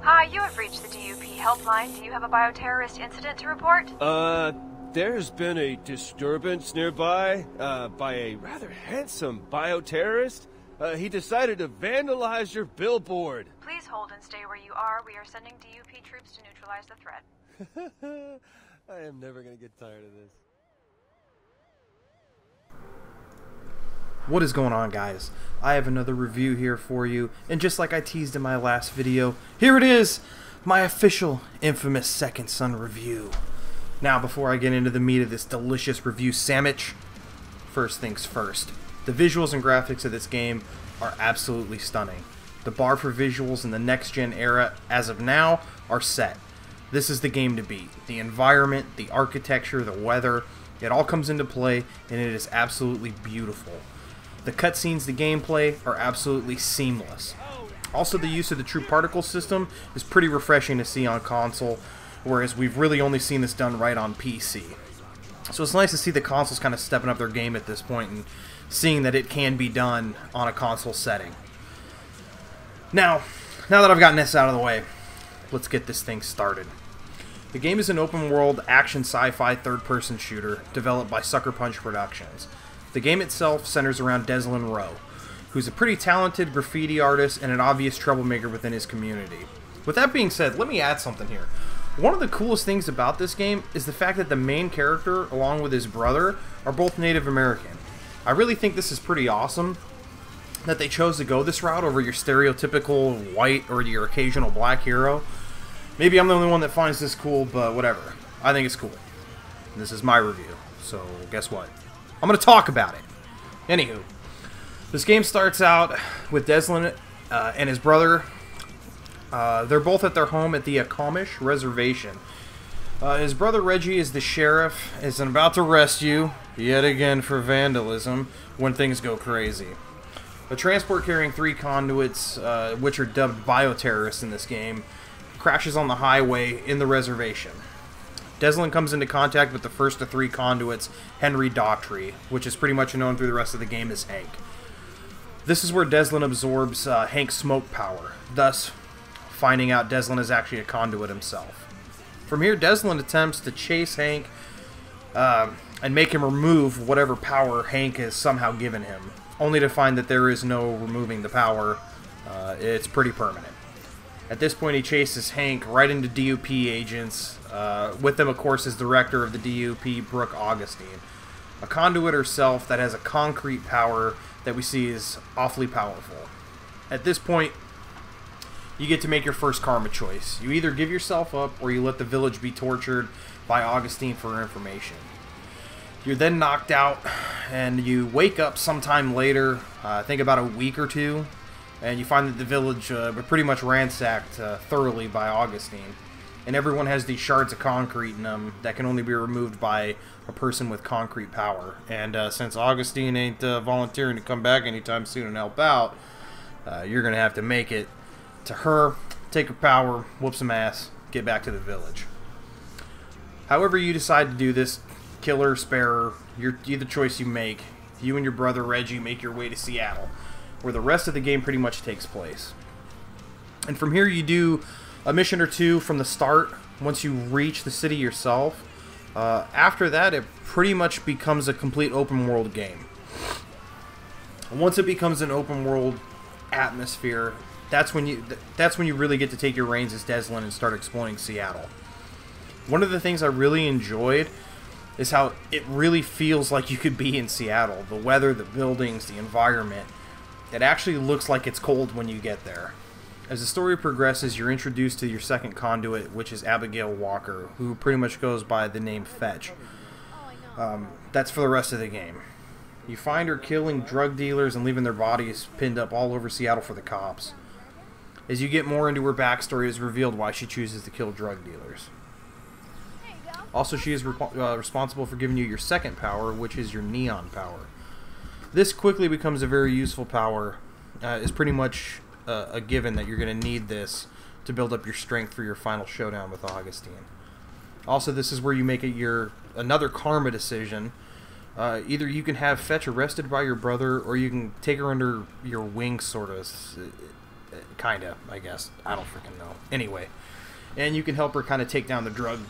Hi, you have reached the DUP helpline. Do you have a bioterrorist incident to report? There's been a disturbance nearby, by a rather handsome bioterrorist. He decided to vandalize your billboard. Please hold and stay where you are. We are sending DUP troops to neutralize the threat. I am never gonna get tired of this. What is going on, guys? I have another review here for you, and just like I teased in my last video, here it is! My official infamous Second Son review. Now, before I get into the meat of this delicious review sandwich, first things first. The visuals and graphics of this game are absolutely stunning. The bar for visuals in the next-gen era, as of now, are set. This is the game to beat. The environment, the architecture, the weather, it all comes into play, and it is absolutely beautiful. The cutscenes, the gameplay, are absolutely seamless. Also, the use of the true particle system is pretty refreshing to see on console, whereas we've really only seen this done right on PC. So it's nice to see the consoles kind of stepping up their game at this point and seeing that it can be done on a console setting. Now that I've gotten this out of the way, let's get this thing started. The game is an open-world action sci-fi third-person shooter developed by Sucker Punch Productions. The game itself centers around Deslin Rowe, who's a pretty talented graffiti artist and an obvious troublemaker within his community. With that being said, let me add something here. One of the coolest things about this game is the fact that the main character, along with his brother, are both Native American. I really think this is pretty awesome that they chose to go this route over your stereotypical white or your occasional black hero. Maybe I'm the only one that finds this cool, but whatever. I think it's cool. And this is my review, so guess what? I'm going to talk about it. Anywho, this game starts out with Deslin and his brother. They're both at their home at the Amish reservation. His brother Reggie is the sheriff, is about to arrest you, yet again for vandalism, when things go crazy. A transport carrying 3 conduits, which are dubbed bioterrorists in this game, crashes on the highway in the reservation. Deslin comes into contact with the first of 3 conduits, Henry Daughtry, which is pretty much known through the rest of the game as Hank. This is where Deslin absorbs Hank's smoke power, thus finding out Deslin is actually a conduit himself. From here, Deslin attempts to chase Hank and make him remove whatever power Hank has somehow given him, only to find that there is no removing the power. It's pretty permanent. At this point, he chases Hank right into DUP agents. With them, of course, is the director of the DUP, Brooke Augustine. A conduit herself that has a concrete power that we see is awfully powerful. At this point, you get to make your first karma choice. You either give yourself up or you let the village be tortured by Augustine for information. You're then knocked out and you wake up sometime later, I think about a week or two, and you find that the village was pretty much ransacked thoroughly by Augustine. And everyone has these shards of concrete in them that can only be removed by a person with concrete power. And since Augustine ain't volunteering to come back anytime soon and help out, you're going to have to make it to her, take her power, whoop some ass, get back to the village. However you decide to do this, kill her, spare her, either choice you make, you and your brother Reggie make your way to Seattle, where the rest of the game pretty much takes place. And from here you do a mission or two from the start once you reach the city yourself. After that, it pretty much becomes a complete open world game. Once it becomes an open world atmosphere, that's when you really get to take your reins as Deslin and start exploring Seattle. One of the things I really enjoyed is how it really feels like you could be in Seattle. The weather, the buildings, the environment. It actually looks like it's cold when you get there. As the story progresses, you're introduced to your second conduit, which is Abigail Walker, who pretty much goes by the name Fetch. That's for the rest of the game. You find her killing drug dealers and leaving their bodies pinned up all over Seattle for the cops. As you get more into her backstory, it's revealed why she chooses to kill drug dealers. Also, she is responsible for giving you your second power, which is your neon power. This quickly becomes a very useful power. It's pretty much a given that you're going to need this to build up your strength for your final showdown with Augustine. Also, this is where you make another karma decision. Either you can have Fetch arrested by your brother, or you can take her under your wing, sort of. Kinda, I guess. I don't freaking know. Anyway, and you can help her kind of take down the drug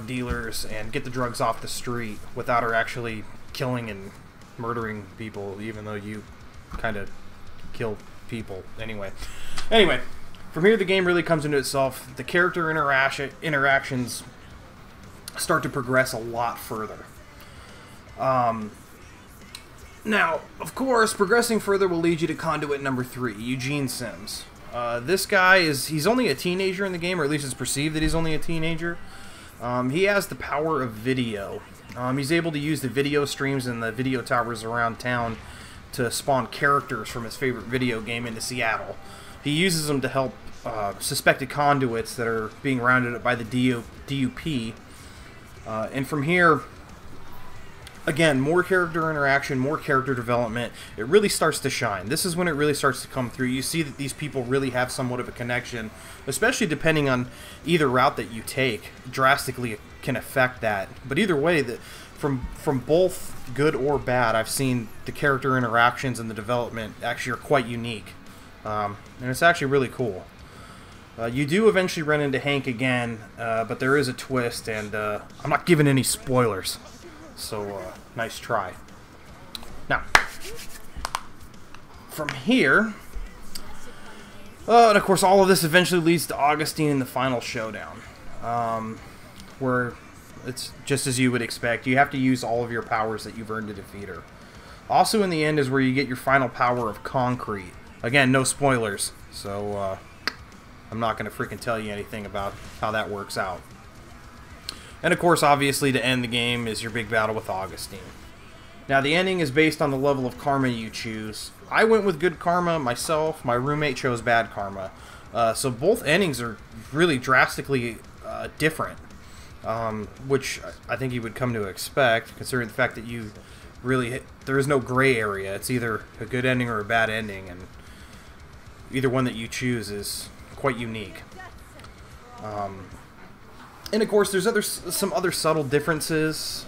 dealers and get the drugs off the street without her actually killing and murdering people, even though you kind of kill people. Anyway, from here the game really comes into itself. The character interactions start to progress a lot further. Now, of course, progressing further will lead you to conduit number 3, Eugene Sims. This guy he's only a teenager in the game, or at least it's perceived that he's only a teenager. He has the power of video. He's able to use the video streams and the video towers around town to spawn characters from his favorite video game into Seattle. He uses them to help suspected conduits that are being rounded up by the DUP. And from here, again, more character interaction, more character development. It really starts to shine. This is when it really starts to come through. You see that these people really have somewhat of a connection, especially depending on either route that you take. Drastically can affect that. But either way, from both good or bad, I've seen the character interactions and the development actually are quite unique. And it's actually really cool. You do eventually run into Hank again, but there is a twist, and I'm not giving any spoilers. So, nice try. Now, from here, and of course all of this eventually leads to Augustine in the final showdown, where it's just as you would expect. You have to use all of your powers that you've earned to defeat her. Also in the end is where you get your final power of concrete. Again, no spoilers, so I'm not going to freaking tell you anything about how that works out. And of course, obviously, to end the game is your big battle with Augustine. Now, the ending is based on the level of karma you choose. I went with good karma myself. My roommate chose bad karma. So both endings are really drastically different, which I think you would come to expect, considering the fact that there is no gray area. It's either a good ending or a bad ending, and either one that you choose is quite unique. And of course, there's some other subtle differences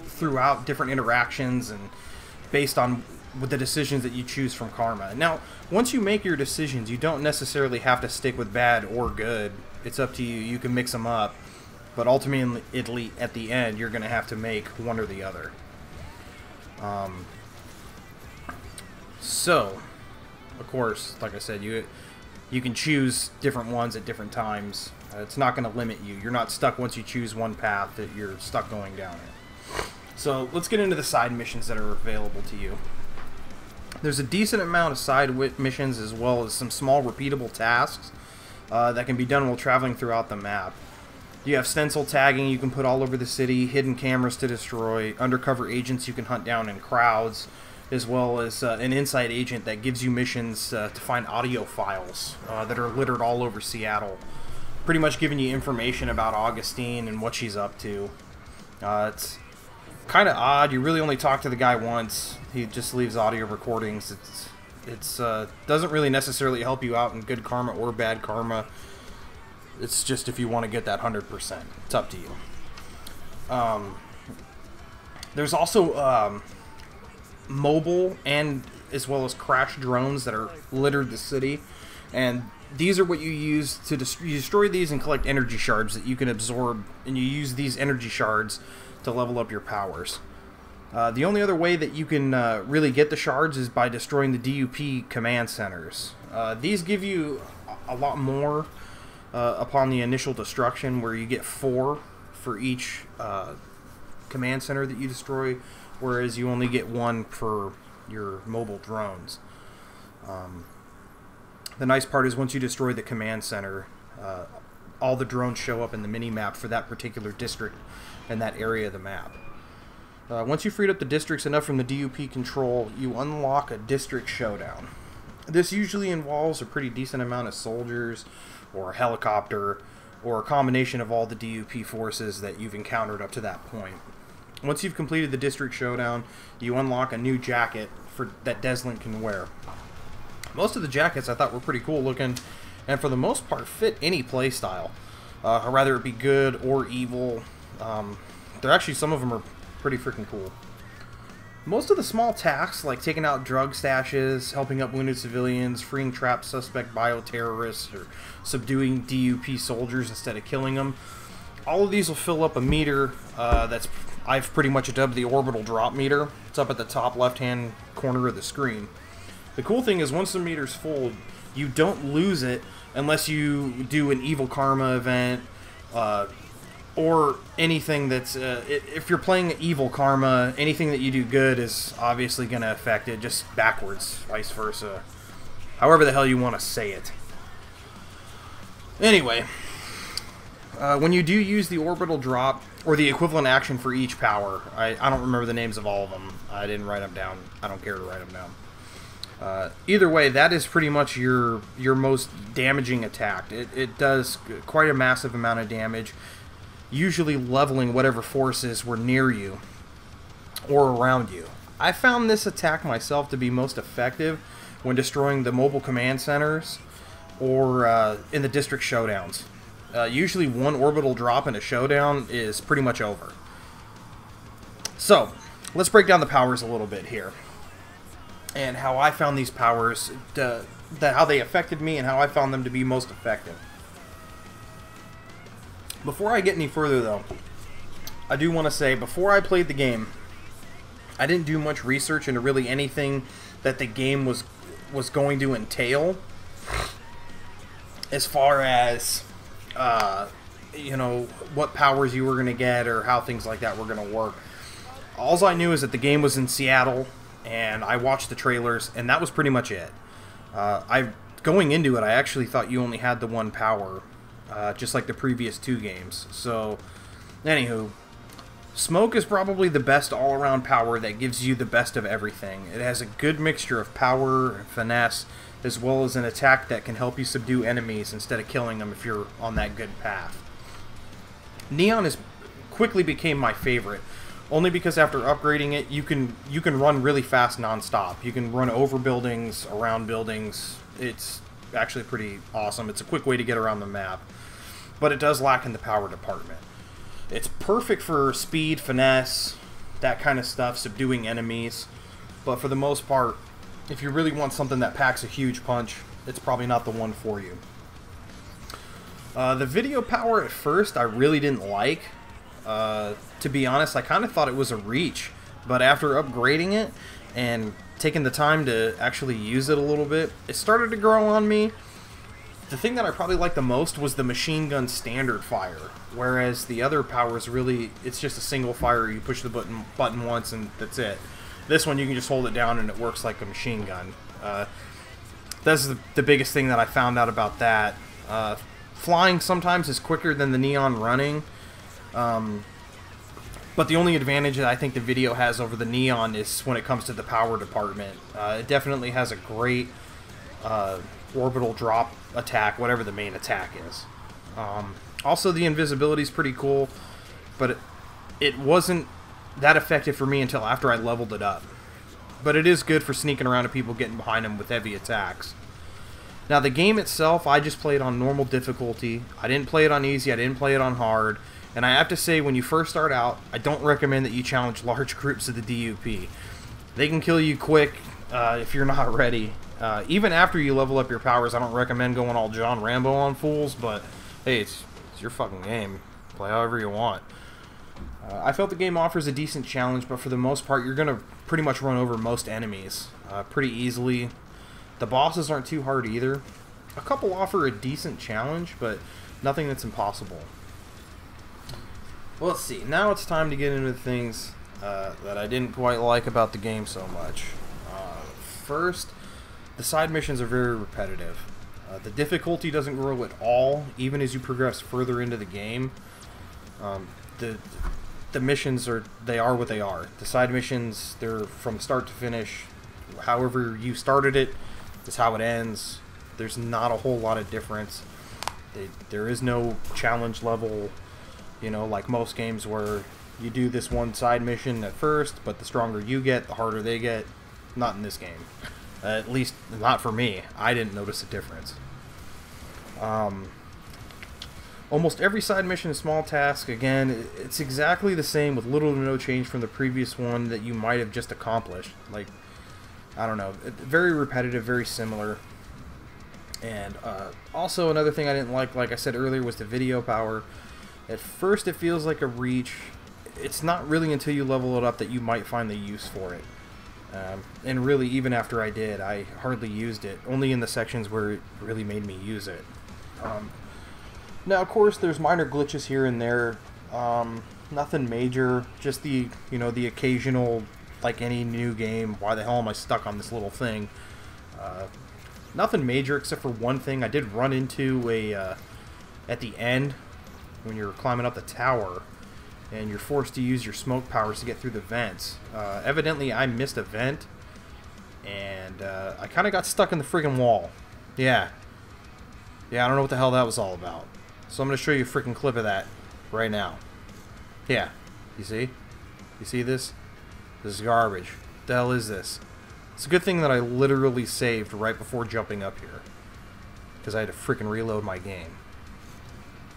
throughout different interactions and based on the decisions that you choose from karma. Now, once you make your decisions, you don't necessarily have to stick with bad or good. It's up to you. You can mix them up, but ultimately, at the end, you're going to have to make one or the other. So, of course, like I said, you can choose different ones at different times. It's not going to limit you. You're not stuck once you choose one path that you're stuck going down it. So let's get into the side missions that are available to you. There's a decent amount of side missions as well as some small repeatable tasks that can be done while traveling throughout the map. You have stencil tagging you can put all over the city, hidden cameras to destroy, undercover agents you can hunt down in crowds, as well as an inside agent that gives you missions to find audio files that are littered all over Seattle. Pretty much giving you information about Augustine and what she's up to. It's kind of odd. You really only talk to the guy once. He just leaves audio recordings. It's doesn't really necessarily help you out in good karma or bad karma. It's just if you want to get that 100%. It's up to you. There's also mobile and as well as crash drones that are littered the city, and these are what you use to you destroy these and collect energy shards that you can absorb, and you use these energy shards to level up your powers. The only other way that you can really get the shards is by destroying the DUP command centers. These give you a lot more upon the initial destruction, where you get 4 for each command center that you destroy, whereas you only get 1 for your mobile drones. The nice part is once you destroy the command center, all the drones show up in the mini-map for that particular district and that area of the map. Once you've freed up the districts enough from the DUP control, you unlock a district showdown. This usually involves a pretty decent amount of soldiers, or a helicopter, or a combination of all the DUP forces that you've encountered up to that point. Once you've completed the district showdown, you unlock a new jacket that Deslin can wear. Most of the jackets I thought were pretty cool looking, and for the most part fit any playstyle. Rather it be good or evil. They're actually, some of them are pretty freaking cool. Most of the small tasks, like taking out drug stashes, helping up wounded civilians, freeing trapped suspect bioterrorists, or subduing DUP soldiers instead of killing them, all of these will fill up a meter that's I've pretty much dubbed the orbital drop meter. It's up at the top left-hand corner of the screen. The cool thing is once the meter's full, you don't lose it unless you do an evil karma event, or anything that's, if you're playing evil karma, anything that you do good is obviously going to affect it, just backwards, vice versa. However the hell you want to say it. Anyway, when you do use the orbital drop, or the equivalent action for each power, I don't remember the names of all of them. I didn't write them down. I don't care to write them down. Either way, that is pretty much your most damaging attack. It does quite a massive amount of damage, usually leveling whatever forces were near you or around you. I found this attack myself to be most effective when destroying the mobile command centers or in the district showdowns. Usually one orbital drop in a showdown is pretty much over. So, let's break down the powers a little bit here. And how I found these powers, how they affected me and how I found them to be most effective. Before I get any further though, I do want to say, before I played the game, I didn't do much research into really anything that the game was going to entail. As far as, you know, what powers you were going to get or how things like that were going to work. All I knew is that the game was in Seattle, and I watched the trailers, and that was pretty much it. Going into it, I actually thought you only had the one power, just like the previous two games. So, anywho, Smoke is probably the best all-around power that gives you the best of everything. It has a good mixture of power and finesse, as well as an attack that can help you subdue enemies instead of killing them if you're on that good path. Neon quickly became my favorite, only because after upgrading it, you can run really fast non-stop. You can run over buildings, around buildings. It's actually pretty awesome. It's a quick way to get around the map, but it does lack in the power department. It's perfect for speed, finesse, that kind of stuff, subduing enemies, but for the most part, if you really want something that packs a huge punch, it's probably not the one for you. The video power at first I really didn't like. To be honest, I kind of thought it was a reach, but after upgrading it and taking the time to actually use it a little bit, it started to grow on me. The thing that I probably liked the most was the machine gun standard fire, whereas the other powers really, it's just a single fire. You push the button once and that's it. This one you can just hold it down and it works like a machine gun. That's the biggest thing that I found out about that. Flying sometimes is quicker than the Neon running. But the only advantage that I think the video has over the Neon is when it comes to the power department. It definitely has a great orbital drop attack, whatever the main attack is. Also, the invisibility is pretty cool, but it wasn't that effective for me until after I leveled it up. But it is good for sneaking around to people getting behind them with heavy attacks. Now, the game itself, I just played on normal difficulty. I didn't play it on easy, I didn't play it on hard. And I have to say, when you first start out, I don't recommend that you challenge large groups of the DUP. They can kill you quick if you're not ready. Even after you level up your powers, I don't recommend going all John Rambo on fools, but hey, it's your fucking game. Play however you want. I felt the game offers a decent challenge, but for the most part, you're going to pretty much run over most enemies pretty easily. The bosses aren't too hard either. A couple offer a decent challenge, but nothing that's impossible. Well, let's see. Now it's time to get into the things that I didn't quite like about the game so much. First, the side missions are very repetitive. The difficulty doesn't grow at all, even as you progress further into the game. The missions are what they are. The side missions, they're from start to finish. However you started it is how it ends. There's not a whole lot of difference. There is no challenge level, you know, like most games where you do this one side mission at first, but the stronger you get, the harder they get. Not in this game. At least not for me. I didn't notice a difference. Almost every side mission is small task. Again, it's exactly the same with little to no change from the previous one that you might have just accomplished. Like, I don't know, very repetitive, very similar. And also another thing I didn't like I said earlier, was the video power. At first it feels like a reach. It's not really until you level it up that you might find the use for it. And really, even after I did, I hardly used it. Only in the sections where it really made me use it. Now, of course, there's minor glitches here and there. Nothing major. Just the, the occasional, like any new game, why the hell am I stuck on this little thing? Nothing major except for one thing. I did run into at the end, when you're climbing up the tower, and you're forced to use your smoke powers to get through the vents. Evidently, I missed a vent, and I kind of got stuck in the friggin' wall. Yeah, I don't know what the hell that was all about. So I'm going to show you a freaking clip of that right now. Yeah, you see? You see this? This is garbage. What the hell is this? It's a good thing that I literally saved right before jumping up here, because I had to freaking reload my game.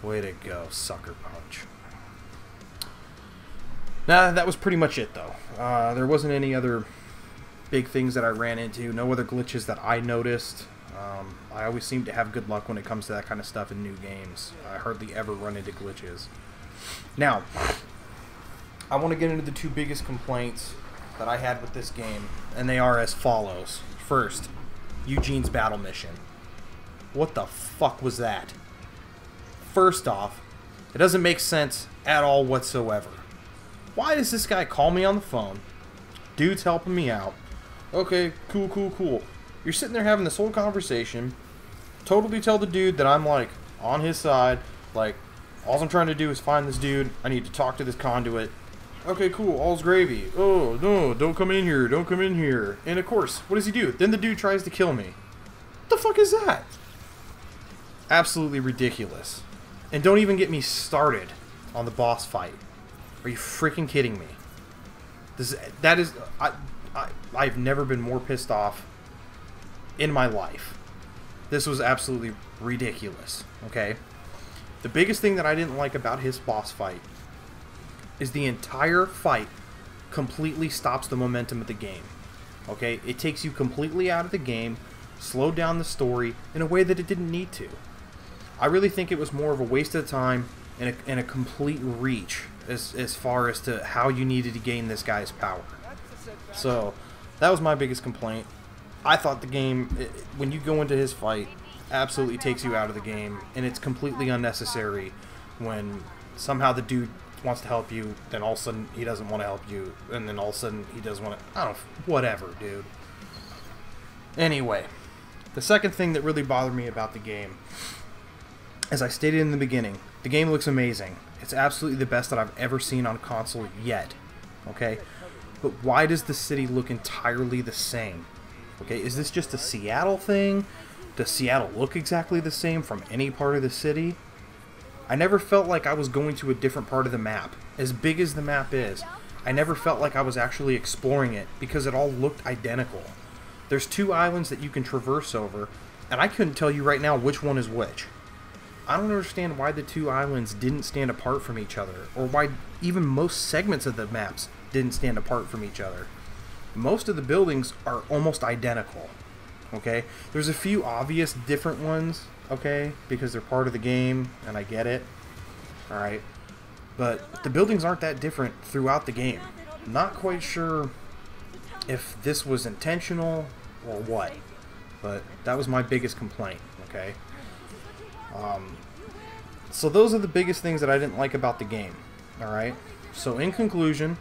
Way to go, sucker punch. Nah, that was pretty much it, though. There wasn't any other big things that I ran into. No other glitches that I noticed. I always seem to have good luck when it comes to that kind of stuff in new games. I hardly ever run into glitches. Now, I want to get into the two biggest complaints that I had with this game, and they are as follows. First, Eugene's battle mission. What the fuck was that? First off, it doesn't make sense at all whatsoever. Why does this guy call me on the phone? Dude's helping me out. Okay, cool. You're sitting there having this whole conversation. Totally tell the dude that I'm, like, on his side. Like, all I'm trying to do is find this dude. I need to talk to this conduit. Okay, cool. All's gravy. Oh, no, don't come in here. Don't come in here. And, of course, what does he do? Then the dude tries to kill me. What the fuck is that? Absolutely ridiculous. And don't even get me started on the boss fight. Are you freaking kidding me? I've never been more pissed off in my life. This was absolutely ridiculous, okay? The biggest thing that I didn't like about his boss fight is the entire fight completely stops the momentum of the game, okay? It takes you completely out of the game, slowed down the story in a way that it didn't need to. I really think it was more of a waste of time and a complete reach as far as to how you needed to gain this guy's power. So, that was my biggest complaint. I thought the game, when you go into his fight, absolutely takes you out of the game, and it's completely unnecessary when somehow the dude wants to help you, then all of a sudden he doesn't want to help you, and then all of a sudden he does want to, I don't know, whatever, dude. Anyway, the second thing that really bothered me about the game, as I stated in the beginning, the game looks amazing. It's absolutely the best that I've ever seen on console yet, okay? But why does the city look entirely the same? Okay, is this just a Seattle thing? Does Seattle look exactly the same from any part of the city? I never felt like I was going to a different part of the map. As big as the map is, I never felt like I was actually exploring it because it all looked identical. There's two islands that you can traverse over, and I couldn't tell you right now which one is which. I don't understand why the two islands didn't stand apart from each other, or why even most segments of the maps didn't stand apart from each other. Most of the buildings are almost identical, okay? There's a few obvious different ones, okay, because they're part of the game, and I get it, alright? But the buildings aren't that different throughout the game. Not quite sure if this was intentional or what, but that was my biggest complaint, okay? So those are the biggest things that I didn't like about the game, alright? So in conclusion,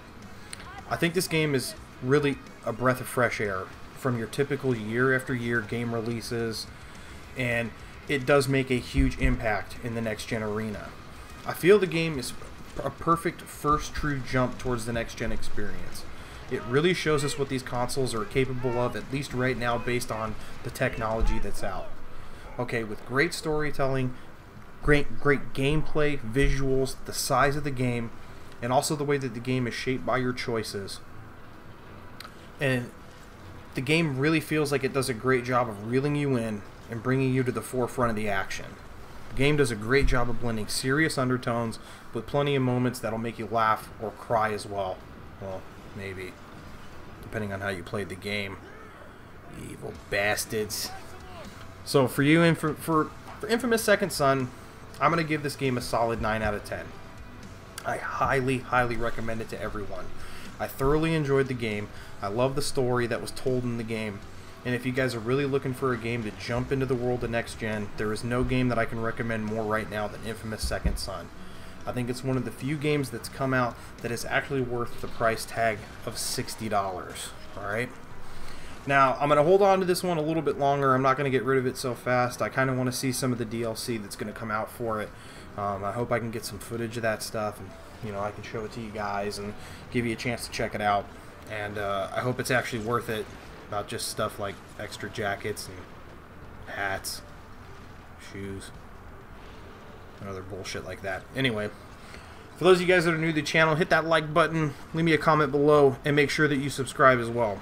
I think this game is really a breath of fresh air from your typical year after year game releases, and it does make a huge impact in the next gen arena. I feel the game is a perfect first true jump towards the next gen experience. It really shows us what these consoles are capable of, at least right now, based on the technology that's out. Okay, with great storytelling, great gameplay, visuals, the size of the game, and also the way that the game is shaped by your choices. And the game really feels like it does a great job of reeling you in and bringing you to the forefront of the action. The game does a great job of blending serious undertones with plenty of moments that'll make you laugh or cry as well. Well, maybe, depending on how you played the game. Evil bastards. So for you, for Infamous Second Son, I'm going to give this game a solid 9 out of 10. I highly, highly recommend it to everyone. I thoroughly enjoyed the game. I love the story that was told in the game. And if you guys are really looking for a game to jump into the world of next gen, there is no game that I can recommend more right now than Infamous Second Son. I think it's one of the few games that's come out that is actually worth the price tag of $60. Alright? Now, I'm going to hold on to this one a little bit longer. I'm not going to get rid of it so fast. I kind of want to see some of the DLC that's going to come out for it. I hope I can get some footage of that stuff, and you know, I can show it to you guys and give you a chance to check it out. And I hope it's actually worth it, not just stuff like extra jackets and hats, shoes, and other bullshit like that. Anyway, for those of you guys that are new to the channel, hit that like button, leave me a comment below, and make sure that you subscribe as well.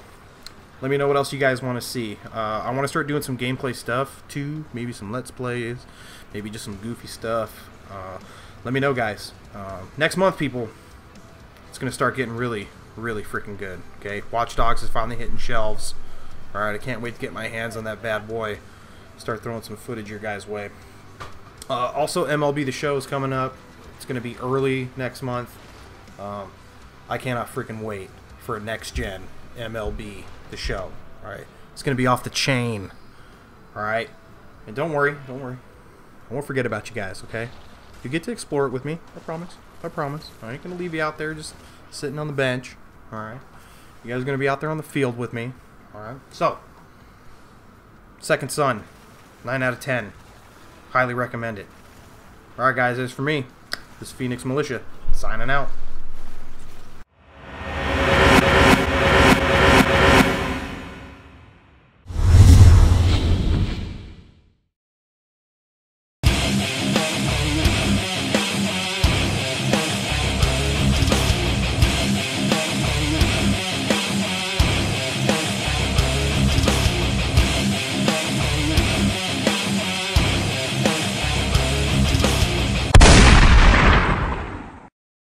Let me know what else you guys want to see. I want to start doing some gameplay stuff too, maybe some Let's Plays, maybe just some goofy stuff. Let me know, guys. Next month, people, it's going to start getting really, really freaking good. Okay, Watch Dogs is finally hitting shelves. Alright, I can't wait to get my hands on that bad boy. Start throwing some footage your guys' way. Also, MLB The Show is coming up. It's going to be early next month. I cannot freaking wait for next gen MLB The Show. Alright, it's going to be off the chain. Alright, and don't worry. I won't forget about you guys, okay? You get to explore it with me. I promise. I promise. I ain't going to leave you out there just sitting on the bench. Alright? You guys are going to be out there on the field with me. Alright? So, Second Son, 9 out of 10. Highly recommend it. Alright, guys, as for me, this is PhoenixMilitia, signing out.